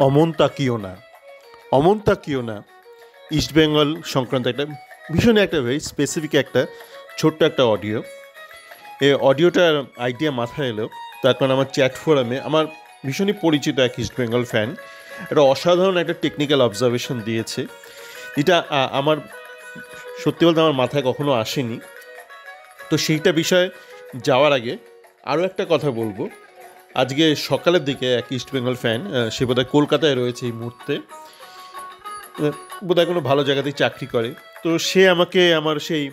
অমন তাকিও না, অমন তাকিও না। ইস্টবেঙ্গল সংক্রান্ত একটা ভীষণ একটা ভেরি স্পেসিফিক একটা ছোট্ট একটা অডিও। এই অডিওটার আইডিয়া মাথায় এলো তার কারণ আমার চ্যাট ফোরামে আমার ভীষণই পরিচিত এক ইস্টবেঙ্গল ফ্যান একটা অসাধারণ একটা টেকনিক্যাল অবজারভেশন দিয়েছে, যেটা আমার সত্যি বলতে আমার মাথায় কখনো আসেনি। তো সেইটা বিষয়ে যাওয়ার আগে আরও একটা কথা বলবো। আজকে সকালের দিকে এক ইস্টবেঙ্গল ফ্যান, সে বোধহয় কলকাতায় রয়েছে এই মুহূর্তে, বোধহয় কোনো ভালো জায়গাতেই চাকরি করে। তো সে আমাকে আমার সেই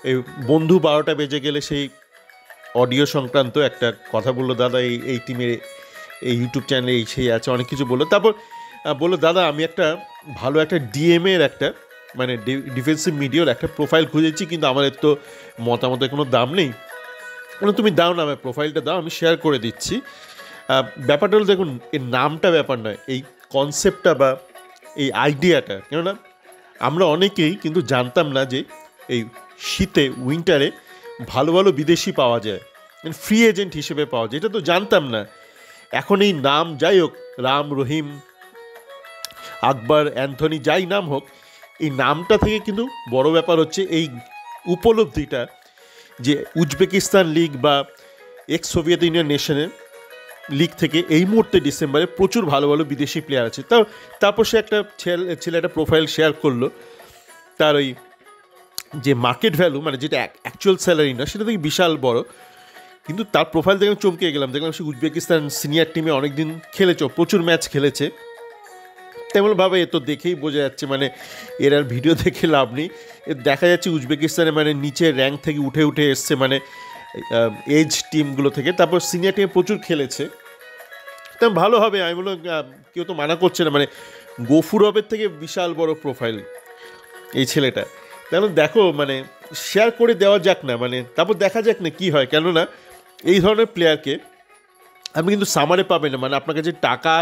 এই বন্ধু 12টা বেজে গেলে সেই অডিও সংক্রান্ত একটা কথা বললো, দাদা এই এই টিমের এই ইউটিউব চ্যানেলে এই সেই আছে, অনেক কিছু বললো। তারপর বললো, দাদা আমি একটা ভালো একটা ডিএমের একটা মানে ডিফেন্সিভ মিডিয়ার একটা প্রোফাইল খুঁজেছি, কিন্তু আমাদের তো মতামতের কোনো দাম নেই। তুমি দাও না, আমার প্রোফাইলটা দাও, আমি শেয়ার করে দিচ্ছি। ব্যাপারটা হলো, দেখুন এর নামটা ব্যাপার নয়, এই কনসেপ্টটা বা এই আইডিয়াটা। কেননা আমরা অনেকেই কিন্তু জানতাম না যে এই শীতে উইন্টারে ভালো ভালো বিদেশি পাওয়া যায়, ফ্রি এজেন্ট হিসেবে পাওয়া যায়, এটা তো জানতাম না। এখন এই নাম যাই হোক, রাম রহিম আকবর অ্যান্থনি যাই নাম হোক, এই নামটা থেকে কিন্তু বড় ব্যাপার হচ্ছে এই উপলব্ধিটা যে উজবেকিস্তান লিগ বা এক্স সোভিয়েত ইউনিয়ন নেশনের লিগ থেকে এই মুহূর্তে ডিসেম্বরে প্রচুর ভালো ভালো বিদেশি প্লেয়ার আছে। তারপর সে একটা ছেলে একটা প্রোফাইল শেয়ার করলো, তার ওই যে মার্কেট ভ্যালু মানে যেটা অ্যাকচুয়াল স্যালারি না সেটা থেকে বিশাল বড়। কিন্তু তার প্রোফাইল দেখে আমি চমকে গেলাম, দেখলাম সে উজবেকিস্তান সিনিয়র টিমে অনেক দিন খেলেছে, প্রচুর ম্যাচ খেলেছে। তেমনভাবে এ তো দেখেই বোঝা যাচ্ছে মানে এর আর ভিডিও দেখে লাভ নেই, এর দেখা যাচ্ছে উজবেকিস্তানে মানে নিচের র্যাঙ্ক থেকে উঠে উঠে এসছে, মানে এজ টিমগুলো থেকে, তারপর সিনিয়র টিমে প্রচুর খেলেছে। তেমন ভালো হবে, আমি বললাম কেউ তো মানা করছে না, মানে গফুরবের থেকে বিশাল বড় প্রোফাইল এই ছেলেটা। তেমন দেখো মানে শেয়ার করে দেওয়া যাক না, মানে তারপর দেখা যাক না কী হয়। কেননা এই ধরনের প্লেয়ারকে আপনি কিন্তু সামারে পাবেন না, মানে আপনার কাছে টাকা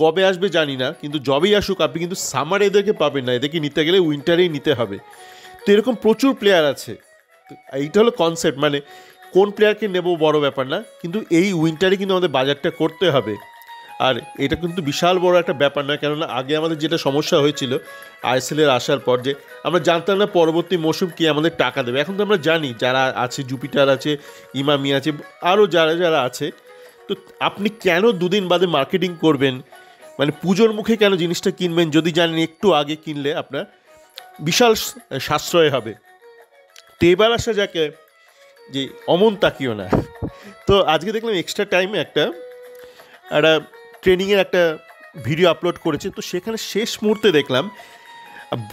কবে আসবে জানি না, কিন্তু যবেই আসুক আপনি কিন্তু সামারে এদেরকে পাবেন না, এদেরকে নিতে গেলে উইন্টারেই নিতে হবে। তো এরকম প্রচুর প্লেয়ার আছে। এইটা হলো কনসেপ্ট, মানে কোন প্লেয়ারকে নেব বড় ব্যাপার না, কিন্তু এই উইন্টারে কিন্তু আমাদের বাজারটা করতে হবে। আর এটা কিন্তু বিশাল বড় একটা ব্যাপার নয়, কেননা আগে আমাদের যেটা সমস্যা হয়েছিল আইএসএলের আসার পর, যে আমরা জানতাম না পরবর্তী মৌসুম কে আমাদের টাকা দেবে। এখন তো আমরা জানি, যারা আছে জুপিটার আছে, ইমামি আছে, আরও যারা যারা আছে। তো আপনি কেন দুদিন বাদে মার্কেটিং করবেন, মানে পুজোর মুখে কেন জিনিসটা কিনবেন যদি জানেন একটু আগে কিনলে আপনার বিশাল সাশ্রয় হবে। তো এবার আসা যাকে যে অমন তাকিও না। তো আজকে দেখলাম এক্সট্রা টাইমে একটা একটা ট্রেনিংয়ের একটা ভিডিও আপলোড করেছে, তো সেখানে শেষ মুহূর্তে দেখলাম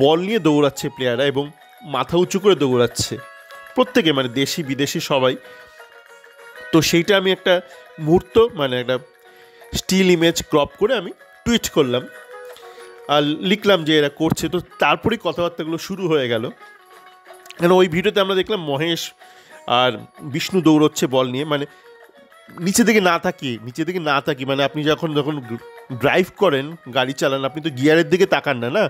বল নিয়ে দৌড়াচ্ছে প্লেয়াররা এবং মাথা উঁচু করে দৌড়াচ্ছে প্রত্যেকে, মানে দেশি বিদেশি সবাই। তো সেইটা আমি একটা মুহূর্ত মানে একটা স্টিল ইমেজ ক্রপ করে আমি টুইট করলাম আর লিখলাম যে এরা করছে। তো তারপরেই কথাবার্তাগুলো শুরু হয়ে গেল, কেন ওই ভিডিওতে আমরা দেখলাম মহেশ আর বিষ্ণু দৌড়চ্ছে বল নিয়ে, মানে নিচে দিকে না তাকি, মানে আপনি যখন যখন ড্রাইভ করেন, গাড়ি চালান, আপনি তো গিয়ারের দিকে তাকান না, না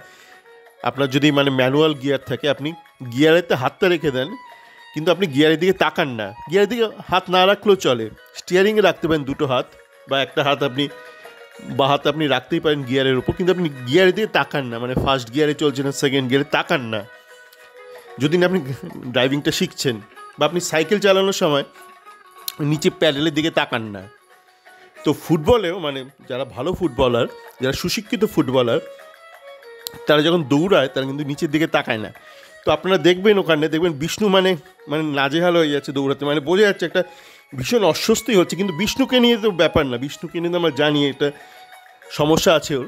আপনার যদি মানে ম্যানুয়াল গিয়ার থাকে আপনি গিয়ারেতে হাতটা রেখে দেন, কিন্তু আপনি গিয়ারের দিকে তাকান না। গিয়ারের দিকে হাত না রাখলেও চলে, স্টিয়ারিংয়ে রাখতে পারেন দুটো হাত, বা একটা হাত আপনি বা হাত আপনি রাখতেই পারেন গিয়ারের উপর, কিন্তু আপনি গিয়ারের দিকে তাকান না, মানে ফার্স্ট গিয়ারে চলছে না সেকেন্ড গিয়ারে তাকান না যদি না আপনি ড্রাইভিংটা শিখছেন। বা আপনি সাইকেল চালানোর সময় নিচে প্যাডেলের দিকে তাকান না। তো ফুটবলেও মানে যারা ভালো ফুটবলার, যারা সুশিক্ষিত ফুটবলার, তারা যখন দৌড়ায় তারা কিন্তু নিচের দিকে তাকায় না। তো আপনারা দেখবেন ওখানে দেখবেন বিষ্ণু মানে মানে নাজেহাল হয়ে যাচ্ছে দৌড়াতে, মানে বোঝা যাচ্ছে একটা ভীষণ অস্বস্তি হচ্ছে। কিন্তু বিষ্ণুকে নিয়ে তো ব্যাপার না, বিষ্ণুকে নিয়ে তো আমরা জানি এটা সমস্যা আছে ওর।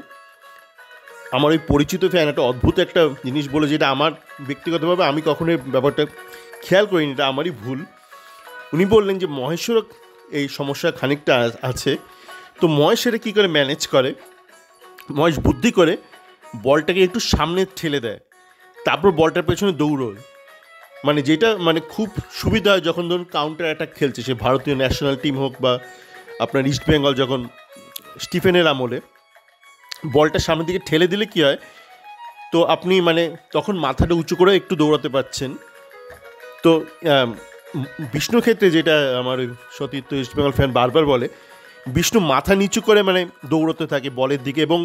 আমার ওই পরিচিত ফ্যান একটা অদ্ভুত একটা জিনিস বলে, যেটা আমার ব্যক্তিগতভাবে আমি কখনোই ব্যাপারটা খেয়াল করিনি, এটা আমারই ভুল। উনি বললেন যে মহেশেরও এই সমস্যা খানিকটা আছে। তো মহেশ এটা কী করে ম্যানেজ করে, মহেশ বুদ্ধি করে বলটাকে একটু সামনে ঠেলে দেয়, তারপর বলটার পেছনে দৌড়োয়। মানে যেটা মানে খুব সুবিধা হয় যখন ধরুন কাউন্টার অ্যাটাক খেলছে, সে ভারতীয় ন্যাশনাল টিম হোক বা আপনার ইস্টবেঙ্গল যখন স্টিফেনের আমলে বলটা সামনের দিকে ঠেলে দিলে কী হয়, তো আপনি মানে তখন মাথাটা উঁচু করে একটু দৌড়াতে পারছেন। তো বিষ্ণুর ক্ষেত্রে যেটা আমার ওই সতীর্থ ইস্টবেঙ্গল ফ্যান বারবার বলে, বিষ্ণু মাথা নিচু করে মানে দৌড়তে থাকে বলের দিকে, এবং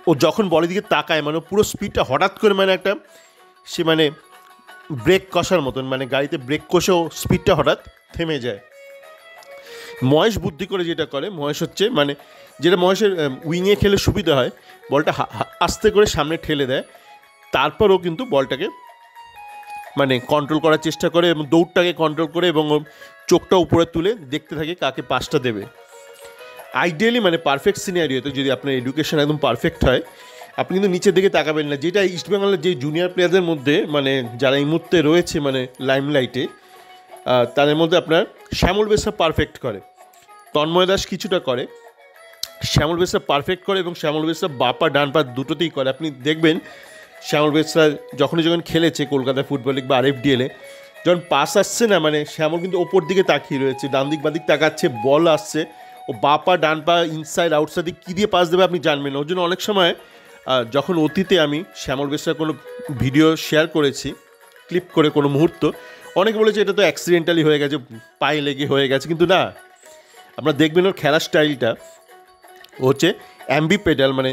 ও যখন বলের দিকে তাকায় মানে পুরো স্পিডটা হঠাৎ করে মানে একটা সে মানে ব্রেক কষার মতন, মানে গাড়িতে ব্রেক কষেও স্পিডটা হঠাৎ থেমে যায়। মহেশ বুদ্ধি করে যেটা করে, মহেশ হচ্ছে মানে যেটা মহেশের উইংয়ে খেলে সুবিধা হয়, বলটা আস্তে করে সামনে ঠেলে দেয়, তারপরও কিন্তু বলটাকে মানে কন্ট্রোল করার চেষ্টা করে এবং দৌড়টাকে কন্ট্রোল করে এবং চোখটা উপরে তুলে দেখতে থাকে কাকে পাসটা দেবে। আইডিয়ালি মানে পারফেক্ট সিনারিওতে যদি আপনার এডুকেশন একদম পারফেক্ট হয়, আপনি কিন্তু নিচের দিকে তাকাবেন না, যেটা ইস্টবেঙ্গলের যে জুনিয়র প্লেয়ারদের মধ্যে মানে যারা এই মুহূর্তে রয়েছে মানে লাইমলাইটে, তাদের মধ্যে আপনার শ্যামল বেসরা পারফেক্ট করে, তন্ময় দাস কিছুটা করে, শ্যামল বেসরা পারফেক্ট করে এবং শ্যামল বেসরা বাপা ডান পা দুটোতেই করে। আপনি দেখবেন শ্যামল বেসরা যখন খেলেছে কলকাতা ফুটবল লিগ বা RFDL-এ, যখন পাস আসছে না মানে শ্যামল কিন্তু ওপর দিকে তাকিয়ে রয়েছে, ডান দিক বাদিক তাকাচ্ছে, বল আসছে, ও বাপা ডান পা ইনসাইড আউটসাইডে কী দিয়ে পাস দেবে আপনি জানবেন। ওর জন্য অনেক সময় যখন অতীতে আমি শ্যামল বেসরার কোনো ভিডিও শেয়ার করেছি ক্লিপ করে কোনো মুহূর্ত, অনেকে বলেছে এটা তো অ্যাক্সিডেন্টালি হয়ে গেছে, পায়ে লেগে হয়ে গেছে, কিন্তু না, আপনারা দেখবেন ওর খেলার স্টাইলটা হচ্ছে অ্যাম্বিপেডাল, মানে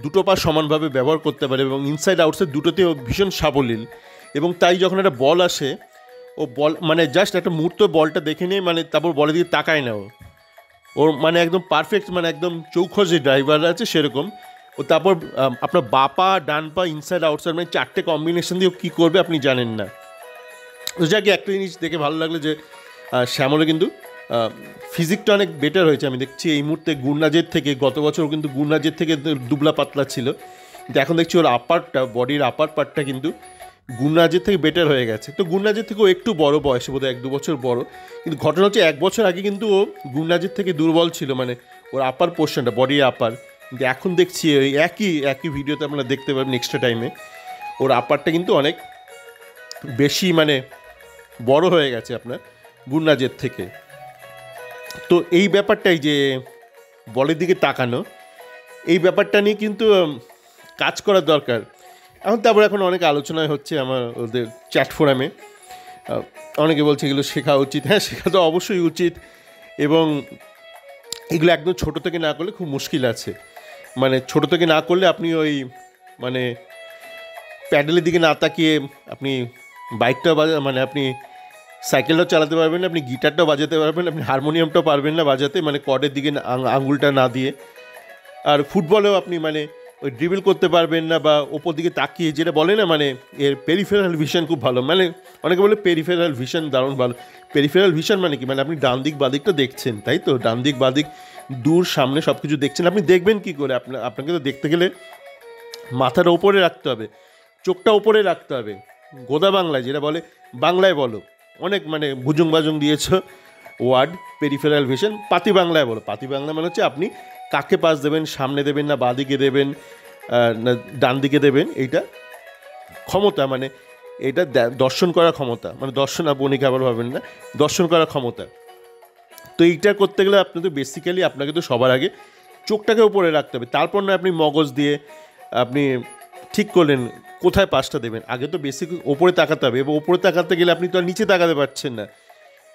দুটো পা সমানভাবে ব্যবহার করতে পারে এবং ইনসাইড আউটসাইড দুটোতেও ভীষণ সাবলীল। এবং তাই যখন একটা বল আসে, ও বল মানে জাস্ট একটা মুহূর্ত বলটা দেখে নিয়ে মানে তারপর বলের দিকে তাকায় না, ওর মানে একদম পারফেক্ট, মানে একদম চৌখো যে ড্রাইভার আছে সেরকম ও। তারপর আপনার বাপা ডান পা ইনসাইড আউটসাইড মানে চারটে কম্বিনেশন দিয়ে কী করবে আপনি জানেন না। তো যাকে একটা জিনিস দেখে ভালো লাগলো যে শ্যামলে কিন্তু ফিজিকটা অনেক বেটার হয়েছে। আমি দেখছি এই মুহূর্তে গুরনাজের থেকে, গত বছর কিন্তু গুরনাজের থেকে দুবলা পাতলা ছিল, কিন্তু এখন দেখছি ওর বডির আপার পার্টটা কিন্তু গুরনাজের থেকে বেটার হয়ে গেছে। তো গুরনাজের থেকেও একটু বড় বয়সে, বোধহয় 1-2 বছর বড়, কিন্তু ঘটনা হচ্ছে 1 বছর আগে কিন্তু ও গুরনাজের থেকে দুর্বল ছিল, মানে ওর আপার পোর্শনটা, বডির আপার। কিন্তু এখন দেখছি ওই একই ভিডিওতে আপনারা দেখতে পাবেন এক্সট্রা টাইমে, ওর আপারটা কিন্তু অনেক বেশি মানে বড় হয়ে গেছে আপনার গুরনাজের থেকে। তো এই ব্যাপারটাই যে বলের দিকে তাকানো, এই ব্যাপারটা নিয়ে কিন্তু কাজ করার দরকার। এখন অনেক আলোচনায় হচ্ছে আমার ওদের চ্যাট ফোরামে, অনেকে বলছে এগুলো শেখা উচিত। হ্যাঁ, শেখা তো অবশ্যই উচিত, এবং এগুলো একদম ছোটো থেকে না করলে খুব মুশকিল আছে। মানে ছোটো থেকে না করলে আপনি ওই মানে প্যাডেলের দিকে না তাকিয়ে আপনি বাইকটাও মানে আপনি সাইকেলটাও চালাতে পারবেন না, আপনি গিটারটাও বাজাতে পারবেন না, আপনি হারমোনিয়ামটাও পারবেন না বাজাতে, মানে কর্ডের দিকে আঙুলটা না দিয়ে। আর ফুটবলেও আপনি মানে ওই ড্রিবল করতে পারবেন না, বা ওপর দিকে তাকিয়ে, যেটা বলে না মানে এর পেরিফেরাল ভিশন খুব ভালো, মানে অনেকে বলে পেরিফেরাল ভিশন দারুণ ভালো। পেরিফেরাল ভিশন মানে কি, মানে আপনি ডান দিক বাদিকটা দেখছেন, তাই তো, ডান দিক বাদিক দূর সামনে সব কিছু দেখছেন। আপনি দেখবেন কি করে? আপনাকে তো দেখতে গেলে মাথার ওপরে রাখতে হবে, চোখটা ওপরে রাখতে হবে। গোদা বাংলায় যেটা বলে, বাংলায় বলো, অনেক মানে ভুজুং বাজুং দিয়েছ ওয়ার্ড, পেরিফেরাল ভিশন। পাতি বাংলায় বলো, পাতি বাংলা মানে হচ্ছে আপনি কাকে পাস দেবেন, সামনে দেবেন না বাঁ দিকে দেবেন না ডান দিকে দেবেন, এইটা ক্ষমতা, মানে এটা দর্শন করার ক্ষমতা, মানে দর্শন আপনি আবার ভাবেন না, দর্শন করার ক্ষমতা। তো এইটা করতে গেলে আপনি তো বেসিক্যালি আপনাকে তো সবার আগে চোখটাকে উপরে রাখতে হবে, তারপর না আপনি মগজ দিয়ে আপনি ঠিক করলেন কোথায় পাসটা দেবেন। আগে তো বেসিক ওপরে তাকাতে হবে, এবং ওপরে তাকাতে গেলে আপনি তো আর নিচে তাকাতে পারছেন না।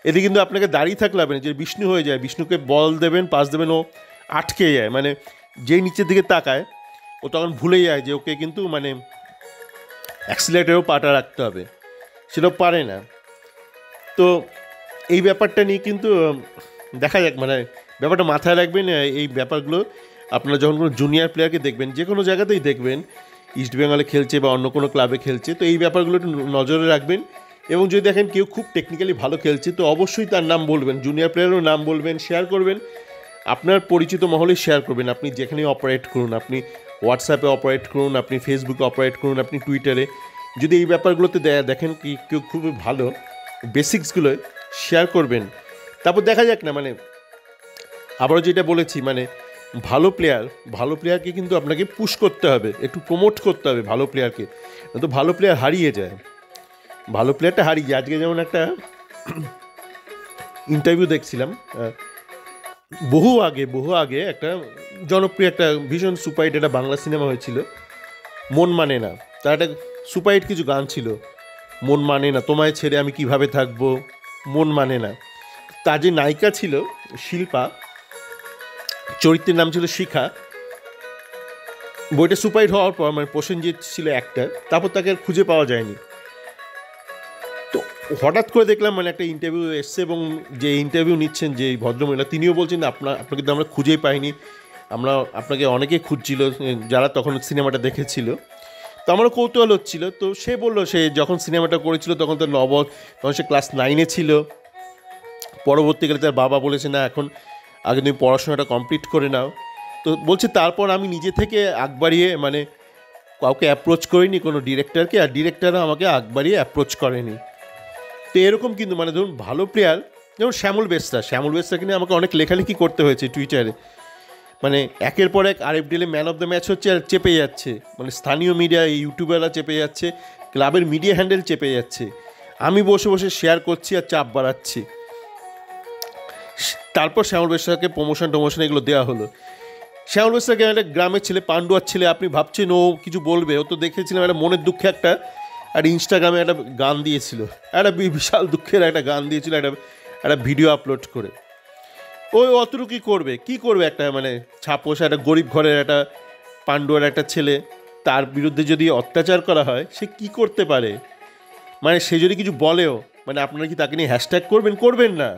এতে কিন্তু আপনাকে দাঁড়িয়ে থাকলে হবে না, যে বিষ্ণু হয়ে যায়, বিষ্ণুকে বল দেবেন, পাস দেবেন, ও আটকে যায়, মানে যেই নিচের দিকে তাকায় ও তখন ভুলে যায় যে ওকে কিন্তু মানে অ্যাক্সিলারেটারেও পাটা রাখতে হবে, সেটাও পারে না। তো এই ব্যাপারটা নিয়ে কিন্তু দেখা যাক, মানে ব্যাপারটা মাথায় রাখবেন। এই ব্যাপারগুলো আপনারা যখন কোনো জুনিয়র প্লেয়ারকে দেখবেন, যে কোনো জায়গাতেই দেখবেন, ইস্টবেঙ্গলে খেলছে বা অন্য কোনো ক্লাবে খেলছে, তো এই ব্যাপারগুলো একটু নজরে রাখবেন। এবং যদি দেখেন কেউ খুব টেকনিক্যালি ভালো খেলছে, তো অবশ্যই তার নাম বলবেন, জুনিয়র প্লেয়ারেরও নাম বলবেন, শেয়ার করবেন, আপনার পরিচিত মহলেই শেয়ার করবেন। আপনি যেখানে অপারেট করুন, আপনি হোয়াটসঅ্যাপে অপারেট করুন, আপনি ফেসবুকে অপারেট করুন, আপনি টুইটারে, যদি এই ব্যাপারগুলোতে দেখেন কি কেউ খুবই ভালো, বেসিক্সগুলো শেয়ার করবেন। তারপর দেখা যাক না, মানে আবারও যেটা বলেছি, মানে ভালো প্লেয়ারকে কিন্তু আপনাকে পুশ করতে হবে, একটু প্রমোট করতে হবে ভালো প্লেয়ারকে, তো ভালো প্লেয়ার হারিয়ে যায়, ভালো প্লেয়ারটা হারিয়ে যায়। আজকে যেমন একটা ইন্টারভিউ দেখছিলাম, বহু আগে একটা জনপ্রিয় একটা ভীষণ সুপারহিট একটা বাংলা সিনেমা হয়েছিল, মন মানে না। তার একটা সুপারহিট কিছু গান ছিল, মন মানে না, তোমায় ছেড়ে আমি কিভাবে থাকবো, মন মানে না। তার যে নায়িকা ছিল শিল্পা, চরিত্রের নাম ছিল শিখা, বইটা সুপারহিট হওয়ার পর মানে প্রসেনজিৎ ছিল অ্যাক্টর, তারপর তাকে আর খুঁজে পাওয়া যায়নি। তো হঠাৎ করে দেখলাম মানে একটা ইন্টারভিউ এসছে, এবং যে ইন্টারভিউ নিচ্ছেন যে ভদ্রমহিলা তিনিও বলছেন আপনাকে তো আমরা খুঁজেই পাইনি, আপনাকে অনেকেই খুঁজছিল যারা তখন সিনেমাটা দেখেছিল। তো আমারও কৌতূহল হচ্ছিল। তো সে বললো সে যখন সিনেমাটা করেছিল তখন তখন সে ক্লাস 9-এ ছিল। পরবর্তীকালে তার বাবা বলেছে না, এখন আগে তুমি পড়াশোনাটা কমপ্লিট করে নাও। তো বলছে তারপর আমি নিজে থেকে আগ বাড়িয়ে মানে কাউকে অ্যাপ্রোচ করিনি, কোনো ডিরেক্টরকে, আর ডিরেক্টরও আমাকে আগ বাড়িয়ে অ্যাপ্রোচ করেনি। তো এরকম কিন্তু মানে ধরুন ভালো প্লেয়ার যেমন শ্যামল বেসরাকে নিয়ে আমাকে অনেক লেখালেখি করতে হয়েছে টুইটারে। মানে একের পর এক আরএফডিএলে ম্যান অফ দ্য ম্যাচ হচ্ছে আর চেপে যাচ্ছে, মানে স্থানীয় মিডিয়া ইউটিউবাররা চেপে যাচ্ছে, ক্লাবের মিডিয়া হ্যান্ডেল চেপে যাচ্ছে, আমি বসে বসে শেয়ার করছি আর চাপ বাড়াচ্ছি। তারপর শ্যামল বেসরাকে প্রমোশন এগুলো দেওয়া হলো। শ্যামল বেসরাকে একটা গ্রামের ছেলে, পান্ডুয়ার ছেলে, আপনি ভাবছেন ও কিছু বলবে? ও তো দেখেছিলাম একটা মনের দুঃখে একটা ইনস্টাগ্রামে একটা গান দিয়েছিল, একটা বিশাল দুঃখের একটা গান দিয়েছিল, একটা ভিডিও আপলোড করে। ওই অতটুকুই করবে, কি করবে একটা মানে ছাপোষা একটা গরিব ঘরের একটা পান্ডুয়ার একটা ছেলে, তার বিরুদ্ধে যদি অত্যাচার করা হয় সে কি করতে পারে? মানে সে যদি কিছু বলেও মানে আপনারা কি তাকে নিয়ে হ্যাশট্যাগ করবেন না?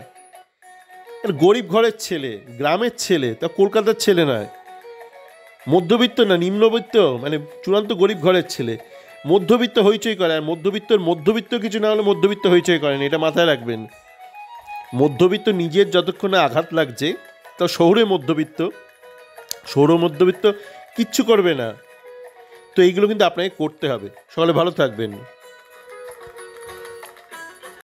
গরিব ঘরের ছেলে, গ্রামের ছেলে, তা কলকাতার ছেলে নয়, মধ্যবিত্ত না নিম্নবিত্ত, মানে চূড়ান্ত গরিব ঘরের ছেলে। মধ্যবিত্ত হইচই করে, আর মধ্যবিত্ত কিছু না হলে মধ্যবিত্ত হইচই করেন, এটা মাথায় রাখবেন। মধ্যবিত্ত নিজের যতক্ষণ আঘাত লাগছে, তা শহুরে মধ্যবিত্ত কিচ্ছু করবে না। তো এইগুলো কিন্তু আপনাকে করতে হবে। সকলে ভালো থাকবেন।